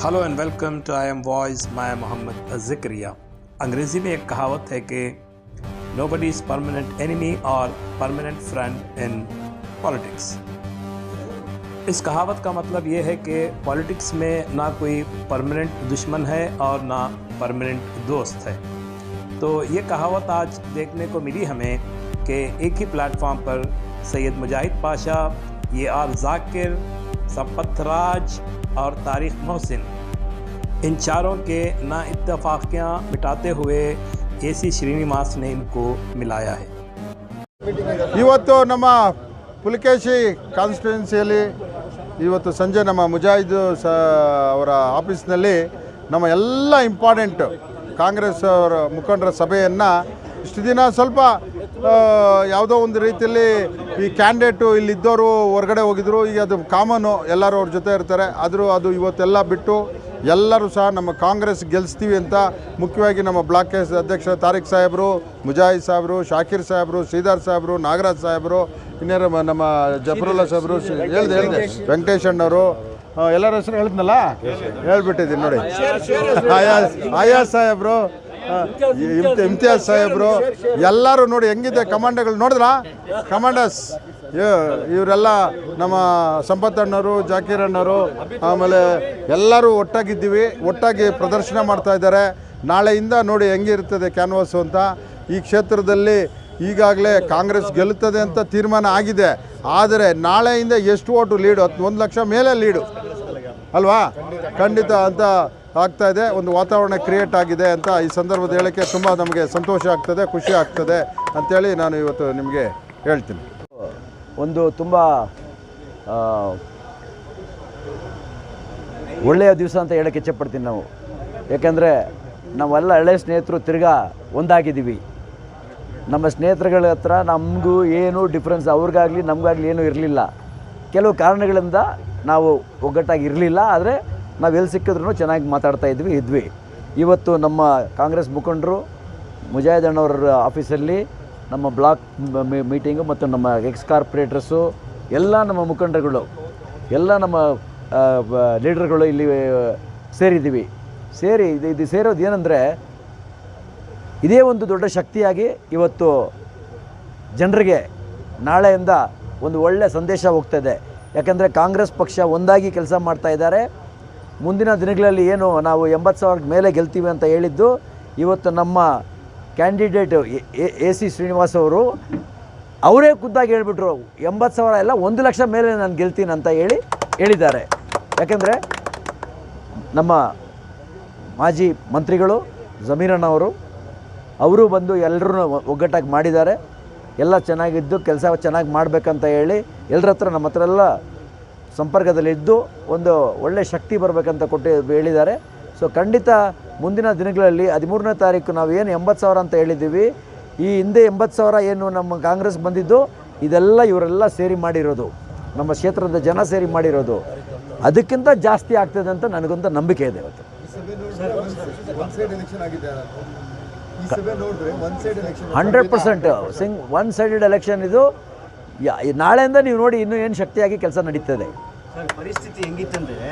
Hello and welcome to I M Voice. मैं मोहम्मद ज़िक्रिया। अंग्रेज़ी में एक कहावत है कि नोबडी इज़ परमानेंट एनिमी और परमानेंट फ्रेंड इन पॉलिटिक्स। इस कहावत का मतलब ये है कि पॉलिटिक्स में ना कोई परमानेंट दुश्मन है और ना परमानेंट दोस्त है। तो ये कहावत आज देखने को मिली हमें कि एक ही प्लेटफॉर्म पर सैयद मुजाहिद पाशा, ये आर ज़ाकिर, संपत राज और तारिक मोहसिन, इन चारों के ना इत्तेफाकियाँ मिटाते हुए एसी श्रीनिवास ने इनको मिलाया है। ಇವತ್ತು ನಮ್ಮ ಪುಲಕೇಶಿ ಕಾನ್ಸ್ಟಿಟ್ಯೂನ್ಸಿಯಲ್ಲಿ ಇವತ್ತು ಸಂಜೆ ನಮ್ಮ ಮುಜಾಹಿದ್ ಅವರ ಆಫೀಸ್ನಲ್ಲಿ ನಮ್ಮ ಎಲ್ಲ ಇಂಪಾರ್ಟೆಂಟ್ ಕಾಂಗ್ರೆಸ್ ಅವರ ಮುಖಂಡರ ಸಭೆಯನ್ನು ಇಷ್ಟು ದಿನ ಸ್ವಲ್ಪ ಯಾವುದೋ ಒಂದು ರೀತಿಯಲ್ಲಿ ಈ ಕ್ಯಾಂಡಿಡೇಟು ಇಲ್ಲಿದ್ದವರು ಹೊರಗಡೆ ಹೋಗಿದ್ರು. ಈಗ ಅದು ಕಾಮನು, ಎಲ್ಲರೂ ಅವ್ರ ಜೊತೆ ಇರ್ತಾರೆ. ಅದು ಇವತ್ತೆಲ್ಲ ಬಿಟ್ಟು ಎಲ್ಲರೂ ಸಹ ನಮ್ಮ ಕಾಂಗ್ರೆಸ್ ಗೆಲ್ಲಿಸ್ತೀವಿ ಅಂತ ಮುಖ್ಯವಾಗಿ ನಮ್ಮ ಬ್ಲಾಕ್ ಅಧ್ಯಕ್ಷ ತಾರಿಕ್ ಸಾಹೇಬರು, ಮುಜಾಹಿದ್ ಸಾಹೇಬರು, ಶಾಕಿರ್ ಸಾಹೇಬರು, ಶ್ರೀಧರ್ ಸಾಹೇಬರು, ನಾಗರಾಜ್ ಸಾಹೇಬರು, ಇನ್ನೇನು ನಮ್ಮ ಜಫರುಲ್ಲಾ ಸಾಹೇಬರು, ಹೇಳಿದೆ ವೆಂಕಟೇಶ್ ಅಣ್ಣವರು, ಎಲ್ಲರ ಹೆಸರು ಹೇಳಿದ್ನಲ್ಲ, ಹೇಳ್ಬಿಟ್ಟಿದ್ದೀನಿ ನೋಡಿ. ಆಯಾಸ್ ಸಾಹೇಬರು, ಇಮ್ತಿಯಾಜ್ ಸಾಹೇಬರು, ಎಲ್ಲರೂ ನೋಡಿ ಹೆಂಗಿದೆ ಕಮಾಂಡಗಳು ನೋಡಿದ್ರಾ? ಕಮಾಂಡರ್ಸ್ ಇವರೆಲ್ಲ ನಮ್ಮ ಸಂಪತ್ ಅಣ್ಣವರು, ಜಾಕೀರ್ ಅಣ್ಣವರು, ಆಮೇಲೆ ಎಲ್ಲರೂ ಒಟ್ಟಾಗಿದ್ದೀವಿ, ಒಟ್ಟಾಗಿ ಪ್ರದರ್ಶನ ಮಾಡ್ತಾ ಇದ್ದಾರೆ. ನಾಳೆಯಿಂದ ನೋಡಿ ಹೆಂಗಿರ್ತದೆ ಕ್ಯಾನ್ವಾಸು ಅಂತ. ಈ ಕ್ಷೇತ್ರದಲ್ಲಿ ಈಗಾಗಲೇ ಕಾಂಗ್ರೆಸ್ ಗೆಲ್ಲುತ್ತದೆ ಅಂತ ತೀರ್ಮಾನ ಆಗಿದೆ. ಆದರೆ ನಾಳೆಯಿಂದ ಎಷ್ಟು ಓಟು ಲೀಡು? 1 ಲಕ್ಷ ಮೇಲೆ ಲೀಡು ಅಲ್ವಾ? ಖಂಡಿತ ಅಂತ ಆಗ್ತಾ ಇದೆ. ಒಂದು ವಾತಾವರಣ ಕ್ರಿಯೇಟ್ ಆಗಿದೆ ಅಂತ ಈ ಸಂದರ್ಭದ ಹೇಳೋಕ್ಕೆ ತುಂಬ ನಮಗೆ ಸಂತೋಷ ಆಗ್ತದೆ, ಖುಷಿ ಆಗ್ತದೆ ಅಂಥೇಳಿ ನಾನು ಇವತ್ತು ನಿಮಗೆ ಹೇಳ್ತೀನಿ. ಒಂದು ತುಂಬ ಒಳ್ಳೆಯ ದಿವಸ ಅಂತ ಹೇಳೋಕ್ಕೆ ಇಚ್ಛೆಪಡ್ತೀನಿ ನಾವು. ಯಾಕೆಂದರೆ ನಾವೆಲ್ಲ ಹಳೆಯ ಸ್ನೇಹಿತರು ತಿರ್ಗಾ ಒಂದಾಗಿದ್ದೀವಿ. ನಮ್ಮ ಸ್ನೇಹಿತರುಗಳ ಹತ್ರ ನಮಗೂ ಏನೂ ಡಿಫ್ರೆನ್ಸ್, ಅವ್ರಿಗಾಗಲಿ ನಮಗಾಗಲಿ ಏನೂ ಇರಲಿಲ್ಲ. ಕೆಲವು ಕಾರಣಗಳಿಂದ ನಾವು ಒಗ್ಗಟ್ಟಾಗಿ ಇರಲಿಲ್ಲ. ಆದರೆ ನಾವು ಎಲ್ಲಿ ಸಿಕ್ಕಿದ್ರೂ ಚೆನ್ನಾಗಿ ಮಾತಾಡ್ತಾ ಇದ್ವಿ. ಇವತ್ತು ನಮ್ಮ ಕಾಂಗ್ರೆಸ್ ಮುಖಂಡರು ಮುಜಾಹಿದ್ ಅಣ್ಣವ್ರ ಆಫೀಸಲ್ಲಿ ನಮ್ಮ ಬ್ಲಾಕ್ ಮೀಟಿಂಗು ಮತ್ತು ನಮ್ಮ ಎಕ್ಸ್ ಕಾರ್ಪೊರೇಟರ್ಸು ಎಲ್ಲ ನಮ್ಮ ಮುಖಂಡರುಗಳು, ಎಲ್ಲ ನಮ್ಮ ಲೀಡರ್ಗಳು ಇಲ್ಲಿ ಸೇರಿದ್ದೀವಿ. ಇದು ಸೇರೋದು ಏನಂದರೆ, ಇದೇ ಒಂದು ದೊಡ್ಡ ಶಕ್ತಿಯಾಗಿ ಇವತ್ತು ಜನರಿಗೆ ನಾಳೆಯಿಂದ ಒಂದು ಒಳ್ಳೆಯ ಸಂದೇಶ ಹೋಗ್ತಾಯಿದೆ. ಯಾಕೆಂದರೆ ಕಾಂಗ್ರೆಸ್ ಪಕ್ಷ ಒಂದಾಗಿ ಕೆಲಸ ಮಾಡ್ತಾ ಇದ್ದಾರೆ. ಮುಂದಿನ ದಿನಗಳಲ್ಲಿ ಏನು ನಾವು 80,000 ಮೇಲೆ ಗೆಲ್ತೀವಿ ಅಂತ ಹೇಳಿದ್ದು, ಇವತ್ತು ನಮ್ಮ ಕ್ಯಾಂಡಿಡೇಟು ಎಸಿ ಶ್ರೀನಿವಾಸ್ ಅವರು ಅವರೇ ಖುದ್ದಾಗಿ ಹೇಳಿಬಿಟ್ರು, 80,000 ಎಲ್ಲ 1 ಲಕ್ಷ ಮೇಲೆ ನಾನು ಗೆಲ್ತೀನಿ ಅಂತ ಹೇಳಿದ್ದಾರೆ. ಯಾಕೆಂದರೆ ನಮ್ಮ ಮಾಜಿ ಮಂತ್ರಿಗಳು ಜಮೀರಣ್ಣವರು ಅವರು ಬಂದು ಎಲ್ಲರೂ ಒಗ್ಗಟ್ಟಾಗಿ ಮಾಡಿದ್ದಾರೆ. ಎಲ್ಲ ಚೆನ್ನಾಗಿದ್ದು ಕೆಲಸ ಚೆನ್ನಾಗಿ ಮಾಡಬೇಕಂತ ಹೇಳಿ ಎಲ್ಲರ ಹತ್ರ ನಮ್ಮ ಹತ್ರ ಎಲ್ಲ ಸಂಪರ್ಕದಲ್ಲಿದ್ದು ಒಂದು ಒಳ್ಳೆಯ ಶಕ್ತಿ ಬರಬೇಕಂತ ಹೇಳಿದ್ದಾರೆ. ಸೊ ಖಂಡಿತ ಮುಂದಿನ ದಿನಗಳಲ್ಲಿ 13ನೇ ತಾರೀಕು ನಾವು ಏನು 80,000 ಅಂತ ಹೇಳಿದ್ದೀವಿ, ಈ ಹಿಂದೆ 80,000 ಏನು ನಮ್ಮ ಕಾಂಗ್ರೆಸ್ ಬಂದಿದ್ದು, ಇದೆಲ್ಲ ಇವರೆಲ್ಲ ಸೇರಿ ಮಾಡಿರೋದು, ನಮ್ಮ ಕ್ಷೇತ್ರದ ಜನ ಸೇರಿ ಮಾಡಿರೋದು. ಅದಕ್ಕಿಂತ ಜಾಸ್ತಿ ಆಗ್ತದೆ ಅಂತ ನನಗೊಂತ ನಂಬಿಕೆ ಇದೆ. ಇವತ್ತು 100% ಒನ್ ಸೈಡೆಡ್ ಎಲೆಕ್ಷನ್ ಇದು. ನಾಳೆಯಿಂದ ನೀವು ನೋಡಿ ಇನ್ನೂ ಏನು ಶಕ್ತಿಯಾಗಿ ಕೆಲಸ ನಡೀತದೆ. ಸರ್, ಪರಿಸ್ಥಿತಿ ಹೆಂಗಿತ್ತಂದರೆ,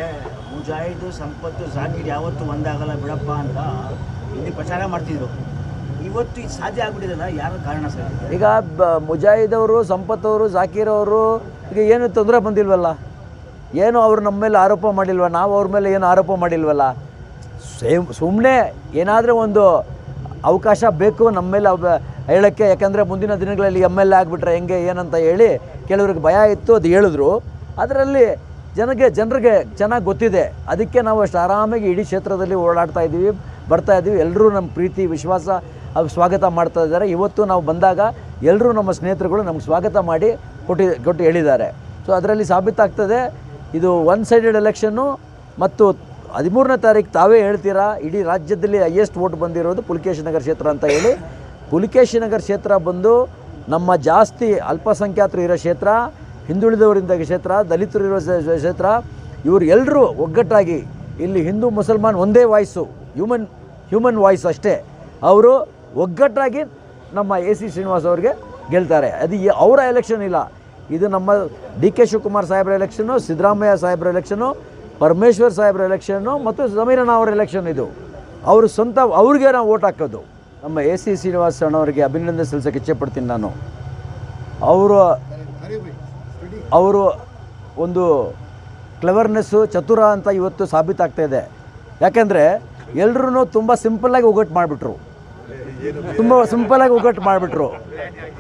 ಮುಜಾಹಿದು, ಸಂಪತ್ತು, ಜಾಕೀರ್ ಯಾವತ್ತೂ ಒಂದಾಗಲ್ಲ ಬಿಡಪ್ಪ ಅಂತ ಇಲ್ಲಿ ಪ್ರಚಾರ ಮಾಡ್ತಿದ್ರು. ಇವತ್ತು ಇದು ಸಾಧ್ಯ ಆಗ್ಬಿಟ್ಟಿದಲ್ಲ, ಯಾರ ಕಾರಣ ಸರ್? ಈಗ ಮುಜಾಹಿದ್ ಅವರು, ಸಂಪತ್ ಅವರು, ಜಾಕೀರ್ ಅವರು ಈಗ ಏನು ತೊಂದರೆ ಬಂದಿಲ್ವಲ್ಲ, ಏನು ಅವರು ನಮ್ಮ ಮೇಲೆ ಆರೋಪ ಮಾಡಿಲ್ವ, ನಾವು ಅವ್ರ ಮೇಲೆ ಏನು ಆರೋಪ ಮಾಡಿಲ್ವಲ್ಲ. ಸುಮ್ಮನೆ ಏನಾದರೂ ಒಂದು ಅವಕಾಶ ಬೇಕು ನಮ್ಮ ಮೇಲೆ ಹೇಳೋಕ್ಕೆ. ಯಾಕಂದರೆ ಮುಂದಿನ ದಿನಗಳಲ್ಲಿ MLA ಆಗಿಬಿಟ್ರೆ ಹೆಂಗೆ ಏನಂತ ಹೇಳಿ ಕೆಲವ್ರಿಗೆ ಭಯ ಇತ್ತು, ಅದು ಹೇಳಿದ್ರು. ಅದರಲ್ಲಿ ಜನರಿಗೆ ಚೆನ್ನಾಗಿ ಗೊತ್ತಿದೆ. ಅದಕ್ಕೆ ನಾವು ಅಷ್ಟು ಆರಾಮಾಗಿ ಇಡೀ ಕ್ಷೇತ್ರದಲ್ಲಿ ಓಡಾಡ್ತಾ ಇದ್ದೀವಿ, ಬರ್ತಾಯಿದ್ದೀವಿ. ಎಲ್ಲರೂ ನಮ್ಮ ಪ್ರೀತಿ ವಿಶ್ವಾಸ ಸ್ವಾಗತ ಮಾಡ್ತಾ ಇದ್ದಾರೆ. ಇವತ್ತು ನಾವು ಬಂದಾಗ ಎಲ್ಲರೂ ನಮ್ಮ ಸ್ನೇಹಿತರುಗಳು ನಮ್ಗೆ ಸ್ವಾಗತ ಮಾಡಿ ಕೊಟ್ಟು ಹೇಳಿದ್ದಾರೆ. ಸೊ ಅದರಲ್ಲಿ ಸಾಬೀತಾಗ್ತದೆ ಇದು ಒನ್ ಸೈಡೆಡ್ ಎಲೆಕ್ಷನ್ನು. ಮತ್ತು 13ನೇ ತಾರೀಕು ತಾವೇ ಹೇಳ್ತೀರಾ, ಇಡೀ ರಾಜ್ಯದಲ್ಲಿ ಹೈಯೆಸ್ಟ್ ವೋಟ್ ಬಂದಿರೋದು ಪುಲಕೇಶಿ ನಗರ ಕ್ಷೇತ್ರ ಅಂತ ಹೇಳಿ. ಪುಲಕೇಶಿ ನಗರ ಕ್ಷೇತ್ರ ಬಂದು ನಮ್ಮ ಜಾಸ್ತಿ ಅಲ್ಪಸಂಖ್ಯಾತರು ಇರೋ ಕ್ಷೇತ್ರ, ಹಿಂದುಳಿದವರಿಂದ ಕ್ಷೇತ್ರ, ದಲಿತರು ಇರೋ ಕ್ಷೇತ್ರ. ಇವರು ಎಲ್ಲರೂ ಒಗ್ಗಟ್ಟಾಗಿ ಇಲ್ಲಿ ಹಿಂದೂ ಮುಸಲ್ಮಾನ್ ಒಂದೇ ವಾಯ್ಸು, ಹ್ಯೂಮನ್ ವಾಯ್ಸ್ ಅಷ್ಟೇ. ಅವರು ಒಗ್ಗಟ್ಟಾಗಿ ನಮ್ಮ ಎಸಿ ಶ್ರೀನಿವಾಸ್ ಅವ್ರಿಗೆ ಗೆಲ್ತಾರೆ. ಅದು ಅವರ ಎಲೆಕ್ಷನ್ ಇಲ್ಲ, ಇದು ನಮ್ಮ ಡಿ ಕೆ ಶಿವಕುಮಾರ್ ಸಾಹೇಬ್ರ ಎಲೆಕ್ಷನು, ಸಿದ್ದರಾಮಯ್ಯ ಸಾಹೇಬ್ರ ಎಲೆಕ್ಷನು, ಪರಮೇಶ್ವರ್ ಸಾಹೇಬ್ರ ಎಲೆಕ್ಷನ್ನು ಮತ್ತು ಜಮೀರಣ್ಣ ಅವರ ಎಲೆಕ್ಷನ್ ಇದು. ಅವರು ಸ್ವಂತ ಅವ್ರಿಗೆ ನಾವು ಓಟ್ ಹಾಕೋದು. ನಮ್ಮ ಎ ಸಿ ಶ್ರೀನಿವಾಸ್ ಅಣ್ಣವರಿಗೆ ಅಭಿನಂದನೆ ಸಲ್ಲಿಸೋಕ್ಕೆ ಇಚ್ಛೆಪಡ್ತೀನಿ ನಾನು. ಅವರು ಒಂದು ಕ್ಲೆವರ್ನೆಸ್ಸು, ಚತುರ ಅಂತ ಇವತ್ತು ಸಾಬೀತಾಗ್ತಾಯಿದೆ. ಯಾಕೆಂದರೆ ಎಲ್ಲರೂ ತುಂಬ ಸಿಂಪಲ್ಲಾಗಿ ಒಗ್ಗಟ್ಟು ಮಾಡಿಬಿಟ್ರು,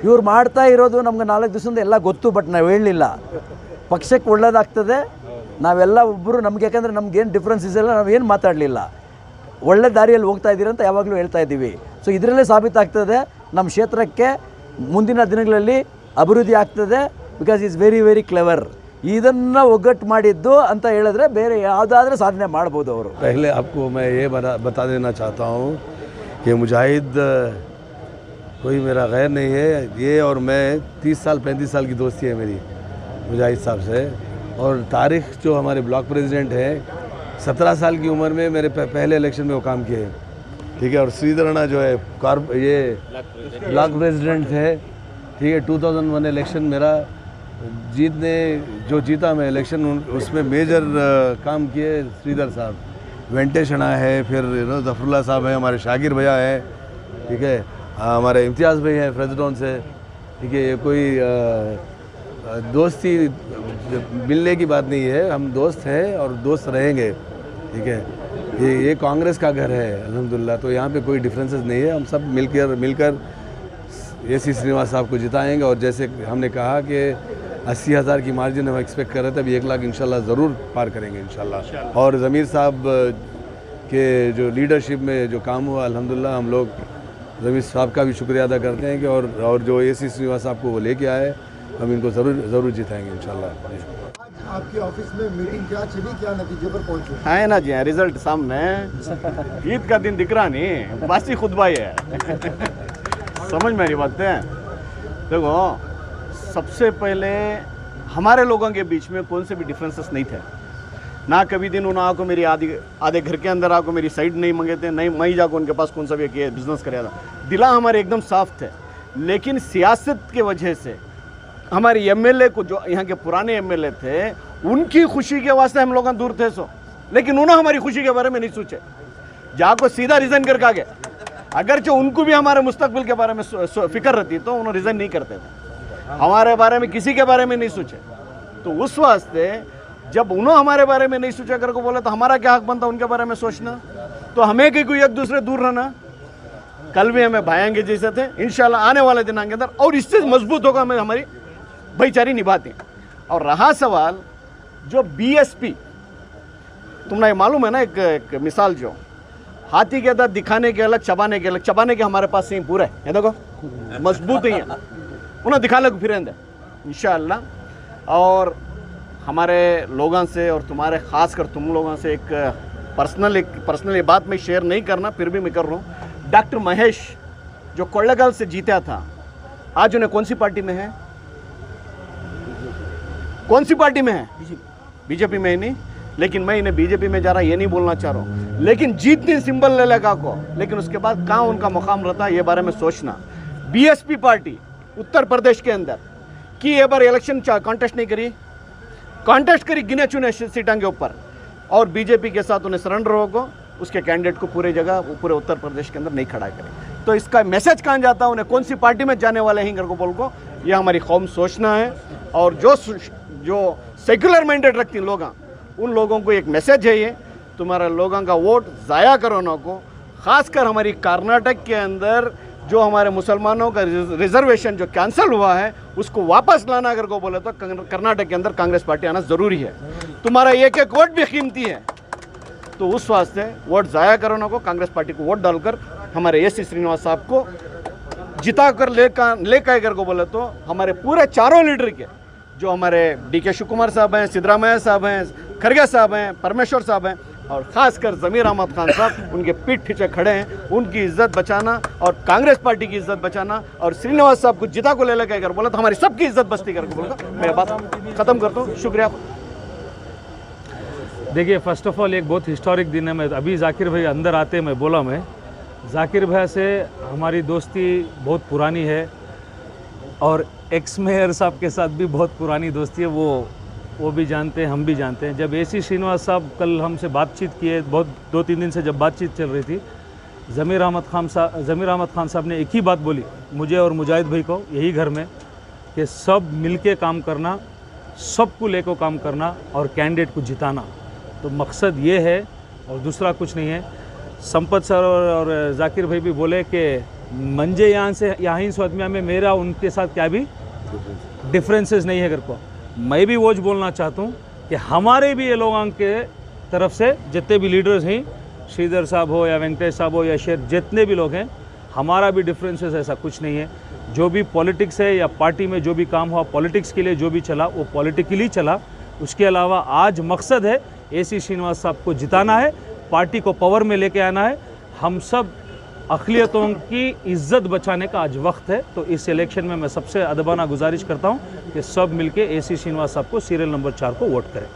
ಇವ್ರು ಮಾಡ್ತಾ ಇರೋದು ನಮ್ಗೆ 4 ದಿವಸದಿಂದ ಎಲ್ಲ ಗೊತ್ತು, ಬಟ್ ನಾವು ಹೇಳಲಿಲ್ಲ. ಪಕ್ಷಕ್ಕೆ ಒಳ್ಳೇದಾಗ್ತದೆ, ನಾವೆಲ್ಲ ಒಬ್ಬರು ನಮ್ಗೆ, ಯಾಕೆಂದರೆ ನಮ್ಗೇನು ಡಿಫ್ರೆನ್ಸಸ್ ಇಲ್ಲ, ನಾವೇನು ಮಾತಾಡಲಿಲ್ಲ, ಒಳ್ಳೆ ದಾರಿಯಲ್ಲಿ ಹೋಗ್ತಾ ಇದ್ದೀರಿ ಅಂತ ಯಾವಾಗಲೂ ಹೇಳ್ತಾ ಇದ್ದೀವಿ. ಸೊ ಇದರಲ್ಲೇ ಸಾಬೀತಾಗ್ತದೆ ನಮ್ಮ ಕ್ಷೇತ್ರಕ್ಕೆ ಮುಂದಿನ ದಿನಗಳಲ್ಲಿ ಅಭಿವೃದ್ಧಿ ಆಗ್ತದೆ. Because is very very clever. ಇದನ್ನು ಒಗ್ಗಟ್ಟು ಮಾಡಿದ್ದು ಅಂತ ಹೇಳಿದ್ರೆ ಬೇರೆ ಯಾವುದಾದ್ರೂ ಸಾಧನೆ ಮಾಡ್ಬೋದು ಅವರು. पहले आपको मैं ये बता देना चाहता हूँ कि मुजाहिद कोई मेरा गैर नहीं है. ये और मैं 30 साल 35 साल की दोस्ती है मेरी मुजाहिद साहब से. और तारिक जो हमारे ब्लॉक प्रेसिडेंट हैं, 17 साल की उम्र में मेरे पहले इलेक्शन में वो काम किए, ठीक है. और श्रीधर अण्णा जो है ये ब्लॉक प्रेसिडेंट थे, ठीक है. 2001 इलेक्शन मेरा जीतने जो जीता मैं इलेक्शन, उसमें मेजर काम किए श्रीधर साहब. वेंकटेश अण्णा है, फिर जफरुल्ला साहब हैं, हमारे शागिर भैया हैं, ठीक है. हमारे इम्तियाज़ भाई हैं फ्रेजडोन से, ठीक है. ये कोई दोस्ती मिलने की बात नहीं है, हम दोस्त हैं और दोस्त रहेंगे, ठीक है. ये कांग्रेस का घर है अल्हम्दुलिल्लाह, तो यहाँ पे कोई डिफरेंसेस नहीं है. हम सब मिलकर ए सी श्रीनिवास साहब को जिताएंगे. और जैसे हमने कहा कि 80,000 की मार्जिन हम एक्सपेक्ट कर रहे थे, अभी 1 लाख इंशाल्लाह ज़रूर पार करेंगे इंशाल्लाह. और ज़मीर साहब के जो लीडरशिप में जो काम हुआ अल्हम्दुलिल्लाह, हम लोग ज़मीर साहब का भी शुक्रिया अदा करते हैं कि और जो ए सी श्रीनिवास साहब को वो लेके आए, हम इनको ज़रूर जिताएंगे इंशाल्लाह. आपके ऑफिस में मीटिंग क्या चली, क्या नतीजे पर पहुंचे? है ना जी, रिजल्ट सामने. ईद का दिन दिख रहा नहीं, बासी खुतबा है. समझ में नहीं बात है. देखो, सबसे पहले हमारे लोगों के बीच में कौन से भी डिफरेंसेस नहीं थे ना. कभी दिन उन्होंने आको मेरी आधे घर के अंदर आको मेरी साइड नहीं मंगे थे, नहीं मैं ही जाकर उनके पास कौन सा भी बिजनेस कराया था. दिला हमारे एकदम साफ थे. लेकिन सियासत के वजह से हमारे एमएलए को, जो यहाँ के पुराने एमएलए थे, उनकी खुशी के वास्ते हम लोग दूर थे. लेकिन उन्होंने हमारी खुशी के बारे में नहीं सोचे. जहाँ को सीधा रिज़ाइन करके आ गए. अगरचे उनको भी हमारे मुस्तकबिल के बारे में फिक्र रहती तो उन्होंने रिज़ाइन नहीं करते थे. हमारे बारे में किसी के बारे में नहीं सोचे. तो उस वास्ते जब उन्होंने हमारे बारे में नहीं सोचा करके बोला, तो हमारा क्या हक बनता उनके बारे में सोचना. तो हमें कि कोई एक दूसरे दूर रहना. कल भी हमें भाएंगे जैसे थे, इंशाल्लाह आने वाले दिनों के अंदर और इससे मजबूत होगा हमें हमारी भाईचारी निभाते हैं. और रहा सवाल जो बीएसपी, तुम्हें मालूम है ना, एक मिसाल, जो हाथी के दांत दिखाने के अलग, चबाने के अलग. चबाने के हमारे पास से पूरा है, देखो मजबूत ही है. उन्हें दिखा लग फिर इंशाअल्लाह. और हमारे लोगों से और तुम्हारे ख़ासकर तुम लोगों से एक पर्सनल बात मैं शेयर नहीं करना, फिर भी मैं कर रहा हूँ. डॉक्टर महेश जो कोल्लेगाल से जीता था, आज उन्हें कौन सी पार्टी में है? कौन सी पार्टी में है? बीजेपी में ही नहीं. लेकिन मैं इन्हें बीजेपी में जा रहा ये नहीं बोलना चाह रहा हूँ. लेकिन जीतने सिंबल ले लगा को, लेकिन उसके बाद कहाँ उनका मुकाम रहता है ये बारे में सोचना. बीएसपी पार्टी उत्तर प्रदेश के अंदर कि ये बार इलेक्शन कॉन्टेस्ट नहीं करी, कॉन्टेस्ट करी गिने चुने सीटों के ऊपर. और बीजेपी के साथ उन्हें सरेंडर होगा, उसके कैंडिडेट को पूरे जगह पूरे उत्तर प्रदेश के अंदर नहीं खड़ा करे. तो इसका मैसेज कहाँ जाता है, उन्हें कौन सी पार्टी में जाने वाले हैं घर को बोल को, ये हमारी कौम सोचना है. और जो सेक्युलर मैंडेट रखती लोग, उन लोगों को एक मैसेज है ये, तुम्हारे लोगों का वोट ज़ाया करो ना को. ख़ासकर हमारी कर्नाटक के अंदर जो हमारे मुसलमानों का रिजर्वेशन जो कैंसिल हुआ है, उसको वापस लाना अगर को बोले तो कर्नाटक के अंदर कांग्रेस पार्टी आना ज़रूरी है. तुम्हारा एक एक वोट भी कीमती है. तो उस वास्ते वोट ज़ाया करो ना को, कांग्रेस पार्टी को वोट डालकर हमारे ए सी श्रीनिवास साहब को जिता कर लेकर कर को बोले तो हमारे पूरे चारों लीडर के, जो हमारे DK शिव कुमार साहब हैं, सिद्धरामैया साहब हैं, खरगे साहब हैं, परमेश्वर साहब हैं, और ख़ासकर ज़मीर अहमद खान साहब, उनके पीठ पीछे खड़े हैं. उनकी इज्जत बचाना और कांग्रेस पार्टी की इज्जत बचाना और श्रीनिवास साहब को जिता को ले लेकर बोला तो हमारी सबकी इज्जत बचती करके बोलूँगा. मैं बात ख़त्म करता हूँ. शुक्रिया. देखिए, फर्स्ट ऑफ ऑल एक बहुत हिस्टोरिक दिन है. मैं अभी जाकिर भाई अंदर आते मैं बोला, मैं जाकिर भाई से हमारी दोस्ती बहुत पुरानी है और एक्स मेयर साहब के साथ भी बहुत पुरानी दोस्ती है. वो वो भी जानते हैं, हम भी जानते हैं। जब AC श्रीनिवास साहब कल हमसे बातचीत किए, बहुत 2-3 दिन से जब बातचीत चल रही थी, ज़मीर अहमद खान साहब ने एक ही बात बोली मुझे और मुजाहिद भाई को यही घर में, कि सब मिलके काम करना, सबको लेकर काम करना और कैंडिडेट को जिताना। तो मकसद ये है और दूसरा कुछ नहीं है। संपत सर और जाकिर भाई भी बोले कि मंजे यहाँ ही स्वादमिया में मेरा उनके साथ क्या भी डिफरेंसेस नहीं है घर को। मैं भी वो बोलना चाहता हूँ कि हमारे भी ये लोगों के तरफ से जितने भी लीडर्स हैं, श्रीधर साहब हो या वेंकटेश साहब हो या शेर, जितने भी लोग हैं, हमारा भी डिफरेंसेस ऐसा कुछ नहीं है। जो भी पॉलिटिक्स है या पार्टी में जो भी काम हुआ पॉलिटिक्स के लिए जो भी चला वो पॉलिटिकली चला। उसके अलावा आज मकसद है AC श्रीनिवास साहब को जिताना है, पार्टी को पावर में लेके आना है। हम सब अक़लियतों की इज्जत बचाने का आज वक्त है। तो इस इलेक्शन में मैं सबसे अदबाना गुजारिश करता हूँ कि सब मिलके AC श्रीनिवास साहब को सीरियल नंबर 4 को वोट करें।